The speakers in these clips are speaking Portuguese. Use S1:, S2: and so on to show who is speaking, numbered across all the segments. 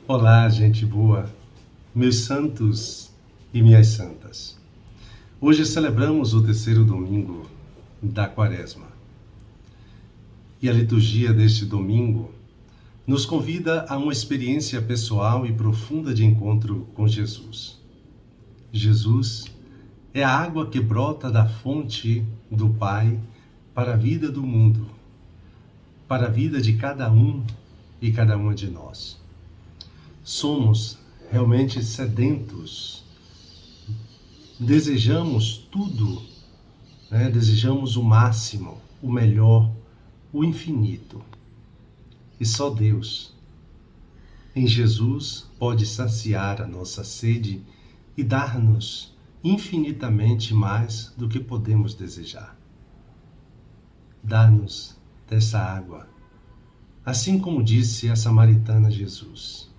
S1: Olá, gente boa, meus santos e minhas santas. Hoje celebramos o terceiro domingo da Quaresma. E a liturgia deste domingo nos convida a uma experiência pessoal e profunda de encontro com Jesus. Jesus é a água que brota da fonte do Pai para a vida do mundo, para a vida de cada um e cada uma de nós. Somos realmente sedentos, desejamos tudo, né? Desejamos o máximo, o melhor, o infinito. E só Deus, em Jesus, pode saciar a nossa sede e dar-nos infinitamente mais do que podemos desejar. Dá-nos dessa água, assim como disse a samaritana Jesus.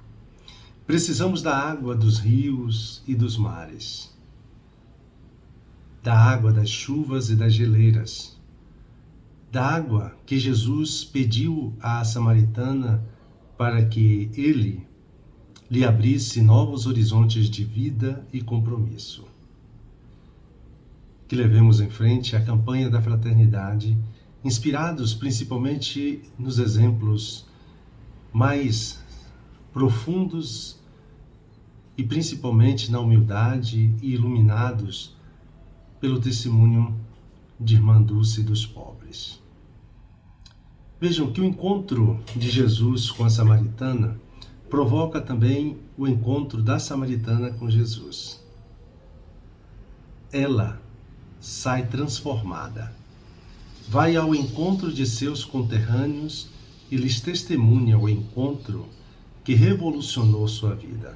S1: Precisamos da água dos rios e dos mares, da água das chuvas e das geleiras, da água que Jesus pediu à samaritana para que ele lhe abrisse novos horizontes de vida e compromisso. Que levemos em frente a campanha da fraternidade, inspirados principalmente nos exemplos mais profundos e principalmente na humildade e iluminados pelo testemunho de Irmã Dulce dos pobres. Vejam que o encontro de Jesus com a samaritana provoca também o encontro da samaritana com Jesus. Ela sai transformada, vai ao encontro de seus conterrâneos e lhes testemunha o encontro que revolucionou sua vida.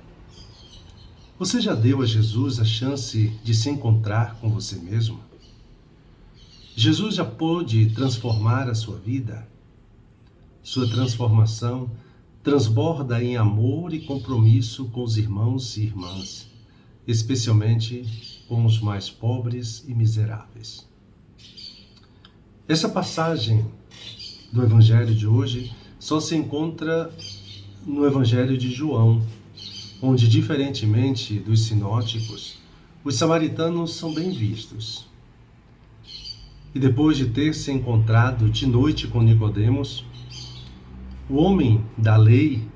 S1: Você já deu a Jesus a chance de se encontrar com você mesmo? Jesus já pôde transformar a sua vida? Sua transformação transborda em amor e compromisso com os irmãos e irmãs, especialmente com os mais pobres e miseráveis. Essa passagem do Evangelho de hoje só se encontra no Evangelho de João, onde, diferentemente dos sinóticos, os samaritanos são bem vistos. E depois de ter se encontrado de noite com Nicodemos, o homem da lei,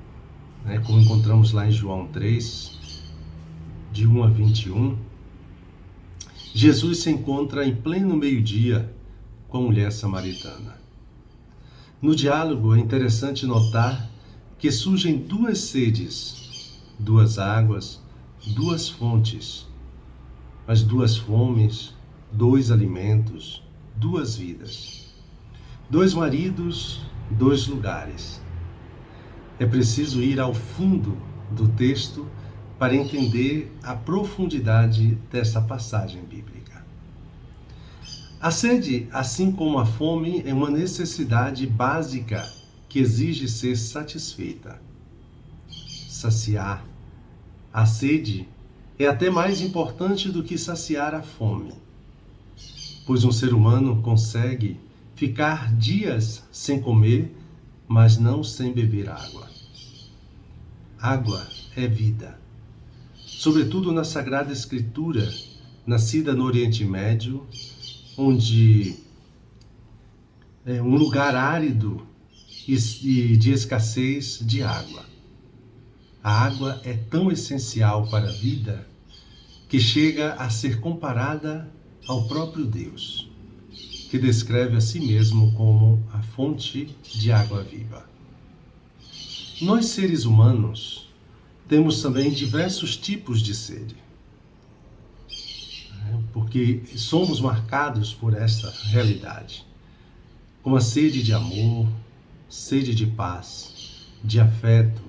S1: como encontramos lá em João 3, de 1 a 21, Jesus se encontra em pleno meio-dia com a mulher samaritana. No diálogo é interessante notar que surgem duas sedes, duas águas, duas fontes, mas duas fomes, dois alimentos, duas vidas, dois maridos, dois lugares. É preciso ir ao fundo do texto para entender a profundidade dessa passagem bíblica. A sede, assim como a fome, é uma necessidade básica que exige ser satisfeita. Saciar a sede é até mais importante do que saciar a fome, pois um ser humano consegue ficar dias sem comer, mas não sem beber água. Água é vida. Sobretudo na Sagrada Escritura, nascida no Oriente Médio, onde é um lugar árido e de escassez de água. A água é tão essencial para a vida que chega a ser comparada ao próprio Deus, que descreve a si mesmo como a fonte de água viva. Nós, seres humanos, temos também diversos tipos de sede, porque somos marcados por essa realidade, como a sede de amor, sede de paz, de afeto,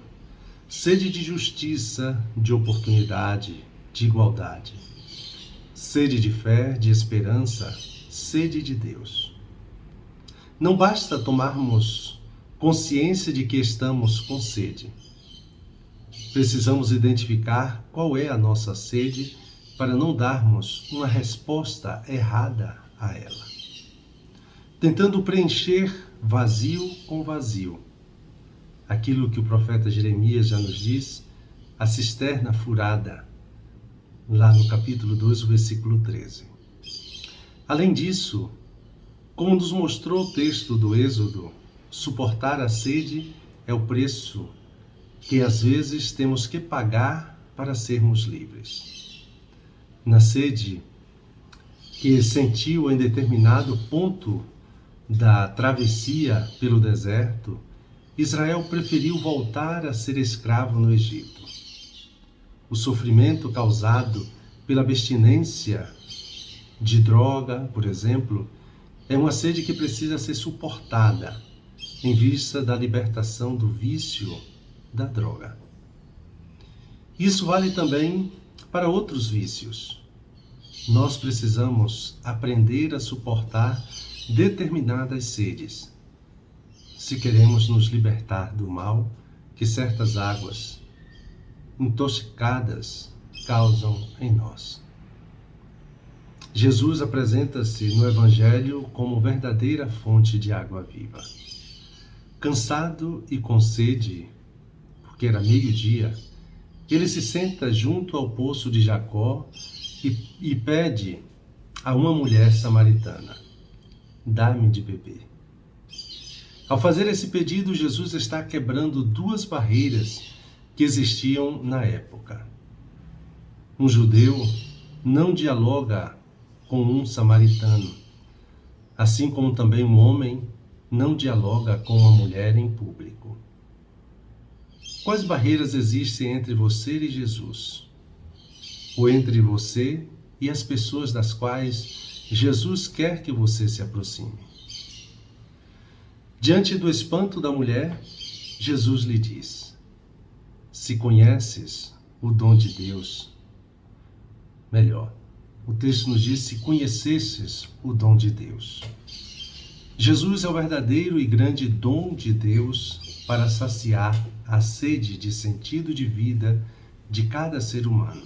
S1: sede de justiça, de oportunidade, de igualdade, sede de fé, de esperança, sede de Deus. Não basta tomarmos consciência de que estamos com sede. Precisamos identificar qual é a nossa sede para não darmos uma resposta errada a ela, tentando preencher vazio com vazio, aquilo que o profeta Jeremias já nos diz, a cisterna furada, lá no capítulo 2, versículo 13. Além disso, como nos mostrou o texto do Êxodo, suportar a sede é o preço que às vezes temos que pagar para sermos livres. Na sede que sentiu em determinado ponto da travessia pelo deserto, Israel preferiu voltar a ser escravo no Egito. O sofrimento causado pela abstinência de droga, por exemplo, é uma sede que precisa ser suportada em vista da libertação do vício da droga. Isso vale também para outros vícios. Nós precisamos aprender a suportar determinadas sedes, se queremos nos libertar do mal que certas águas intoxicadas causam em nós. Jesus apresenta-se no Evangelho como verdadeira fonte de água viva. Cansado e com sede, porque era meio-dia, ele se senta junto ao poço de Jacó e pede a uma mulher samaritana: dá-me de beber. Ao fazer esse pedido, Jesus está quebrando duas barreiras que existiam na época. Um judeu não dialoga com um samaritano, assim como também um homem não dialoga com uma mulher em público. Quais barreiras existem entre você e Jesus? Ou entre você e as pessoas das quais Jesus quer que você se aproxime? Diante do espanto da mulher, Jesus lhe diz: se conheces o dom de Deus, melhor, o texto nos diz: se conhecesses o dom de Deus. Jesus é o verdadeiro e grande dom de Deus para saciar a sede de sentido de vida de cada ser humano.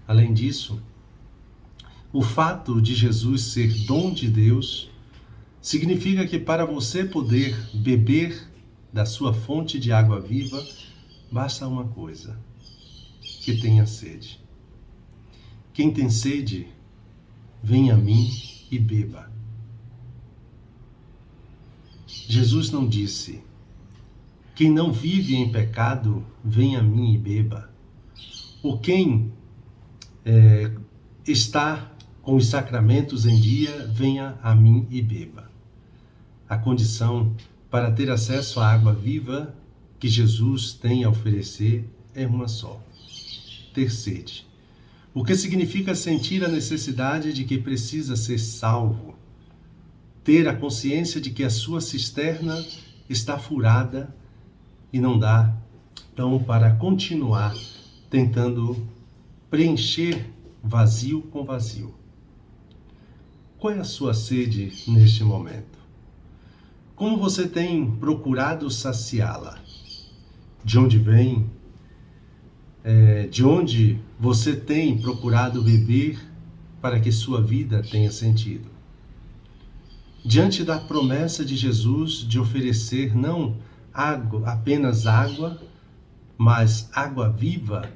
S1: Além disso, o fato de Jesus ser dom de Deus significa que para você poder beber da sua fonte de água viva, basta uma coisa: que tenha sede. Quem tem sede, venha a mim e beba. Jesus não disse: quem não vive em pecado, venha a mim e beba. Ou quem está com os sacramentos em dia, venha a mim e beba. A condição para ter acesso à água viva que Jesus tem a oferecer é uma só: ter sede. O que significa sentir a necessidade de que precisa ser salvo, ter a consciência de que a sua cisterna está furada e não dá, então, para continuar tentando preencher vazio com vazio. Qual é a sua sede neste momento? Como você tem procurado saciá-la? De onde vem? De onde você tem procurado beber para que sua vida tenha sentido? Diante da promessa de Jesus de oferecer não apenas água, mas água viva,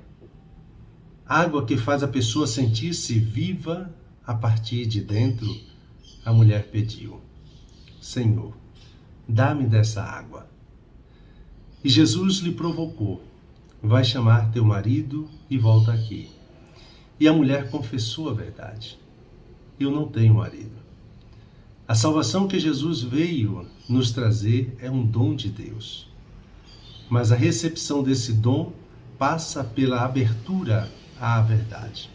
S1: água que faz a pessoa sentir-se viva a partir de dentro, a mulher pediu: Senhor, dá-me dessa água. E Jesus lhe provocou: vai chamar teu marido e volta aqui. E a mulher confessou a verdade: eu não tenho marido. A salvação que Jesus veio nos trazer é um dom de Deus. Mas a recepção desse dom passa pela abertura à verdade.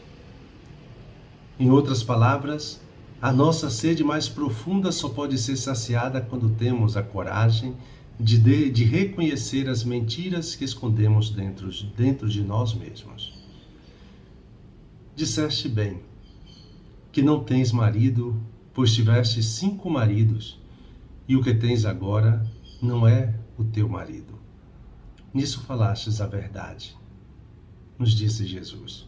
S1: Em outras palavras, a nossa sede mais profunda só pode ser saciada quando temos a coragem de reconhecer as mentiras que escondemos dentro de nós mesmos. Disseste bem que não tens marido, pois tiveste 5 maridos, e o que tens agora não é o teu marido. Nisso falastes a verdade, nos disse Jesus.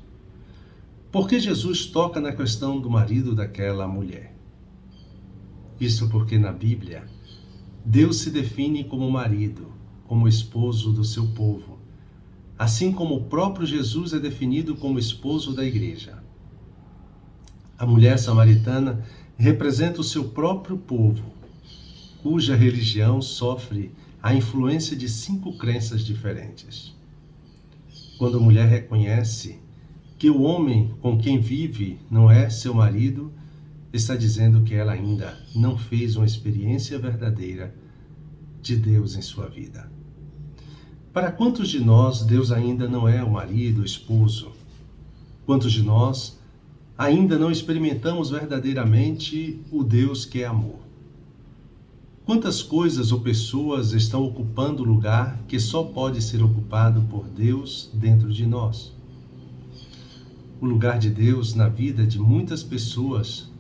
S1: Por que Jesus toca na questão do marido daquela mulher? Isso porque na Bíblia, Deus se define como marido, como esposo do seu povo, assim como o próprio Jesus é definido como esposo da igreja. A mulher samaritana representa o seu próprio povo, cuja religião sofre a influência de 5 crenças diferentes. Quando a mulher reconhece que o homem com quem vive não é seu marido, está dizendo que ela ainda não fez uma experiência verdadeira de Deus em sua vida. Para quantos de nós Deus ainda não é o marido, o esposo? Quantos de nós ainda não experimentamos verdadeiramente o Deus que é amor? Quantas coisas ou pessoas estão ocupando o lugar que só pode ser ocupado por Deus dentro de nós? O lugar de Deus na vida de muitas pessoas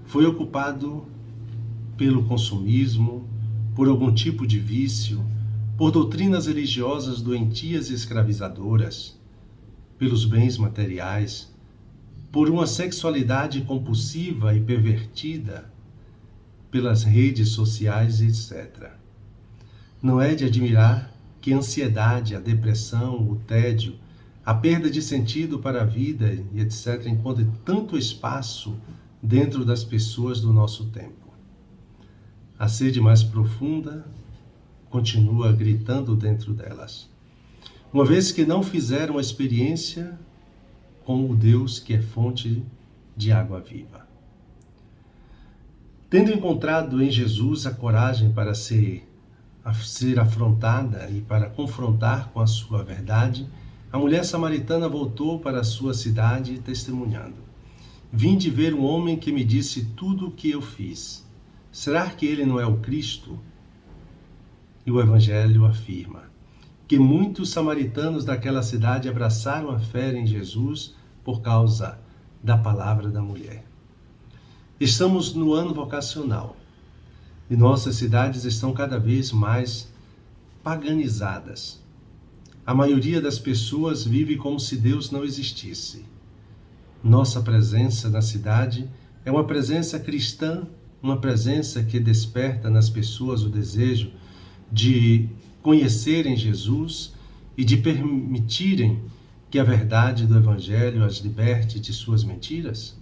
S1: foi ocupado pelo consumismo, por algum tipo de vício, por doutrinas religiosas doentias e escravizadoras, pelos bens materiais, por uma sexualidade compulsiva e pervertida, pelas redes sociais, etc. Não é de admirar que a ansiedade, a depressão, o tédio, a perda de sentido para a vida e etc. encontrem tanto espaço dentro das pessoas do nosso tempo. A sede mais profunda continua gritando dentro delas, uma vez que não fizeram a experiência com o Deus que é fonte de água viva. Tendo encontrado em Jesus a coragem para ser afrontada e para confrontar com a sua verdade, a mulher samaritana voltou para a sua cidade testemunhando: "Vim de ver um homem que me disse tudo o que eu fiz. Será que ele não é o Cristo?" E o Evangelho afirma que muitos samaritanos daquela cidade abraçaram a fé em Jesus por causa da palavra da mulher. Estamos no ano vocacional e nossas cidades estão cada vez mais paganizadas. A maioria das pessoas vive como se Deus não existisse. Nossa presença na cidade é uma presença cristã, uma presença que desperta nas pessoas o desejo de conhecerem Jesus e de permitirem que a verdade do Evangelho as liberte de suas mentiras?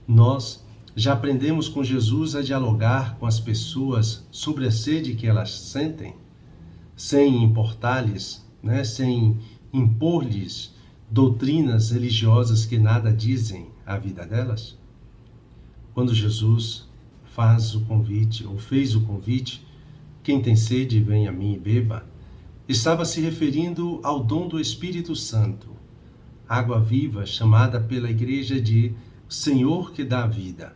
S1: Nós já aprendemos com Jesus a dialogar com as pessoas sobre a sede que elas sentem, sem importar-lhes, sem impor-lhes doutrinas religiosas que nada dizem à vida delas? Quando Jesus faz o convite, ou fez o convite, "Quem tem sede, vem a mim e beba", estava se referindo ao dom do Espírito Santo, água viva chamada pela igreja de Senhor que dá a vida.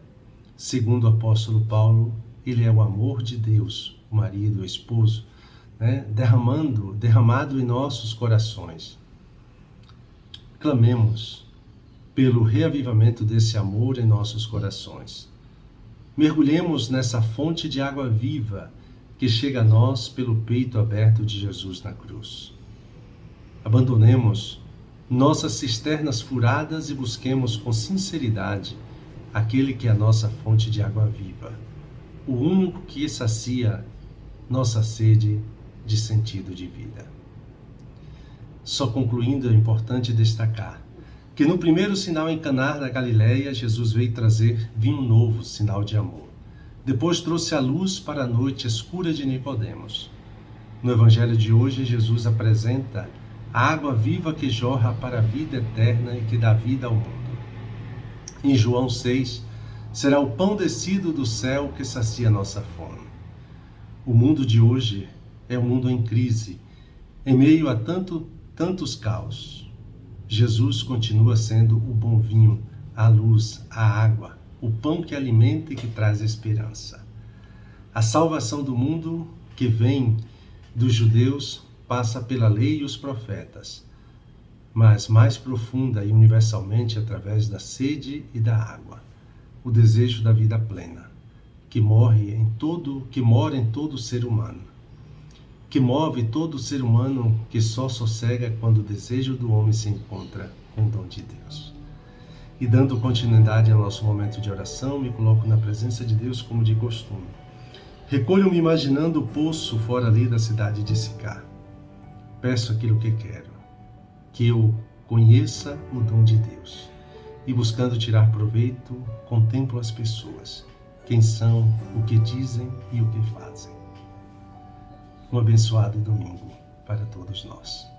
S1: Segundo o apóstolo Paulo, ele é o amor de Deus, o marido, o esposo, derramado em nossos corações. Clamemos pelo reavivamento desse amor em nossos corações. Mergulhemos nessa fonte de água viva que chega a nós pelo peito aberto de Jesus na cruz. Abandonemos nossas cisternas furadas e busquemos com sinceridade aquele que é a nossa fonte de água viva, o único que sacia nossa sede de sentido de vida. Só concluindo, é importante destacar que no primeiro sinal em Caná da Galileia, Jesus veio trazer vinho novo, sinal de amor. Depois trouxe a luz para a noite escura de Nicodemos. No Evangelho de hoje, Jesus apresenta a água viva que jorra para a vida eterna e que dá vida ao mundo. Em João 6, será o pão descido do céu que sacia nossa fome. O mundo de hoje é um mundo em crise, em meio a tantos caos. Jesus continua sendo o bom vinho, a luz, a água, o pão que alimenta e que traz esperança. A salvação do mundo que vem dos judeus passa pela lei e os profetas, mas mais profunda e universalmente através da sede e da água, o desejo da vida plena, que mora em todo ser humano, que move todo ser humano, que só sossega quando o desejo do homem se encontra com o dom de Deus. E dando continuidade ao nosso momento de oração, me coloco na presença de Deus como de costume, Recolho-me imaginando o poço fora ali da cidade de Sicar. Peço aquilo que quero, que eu conheça o dom de Deus. E buscando tirar proveito, contemplo as pessoas, quem são, o que dizem e o que fazem. Um abençoado domingo para todos nós.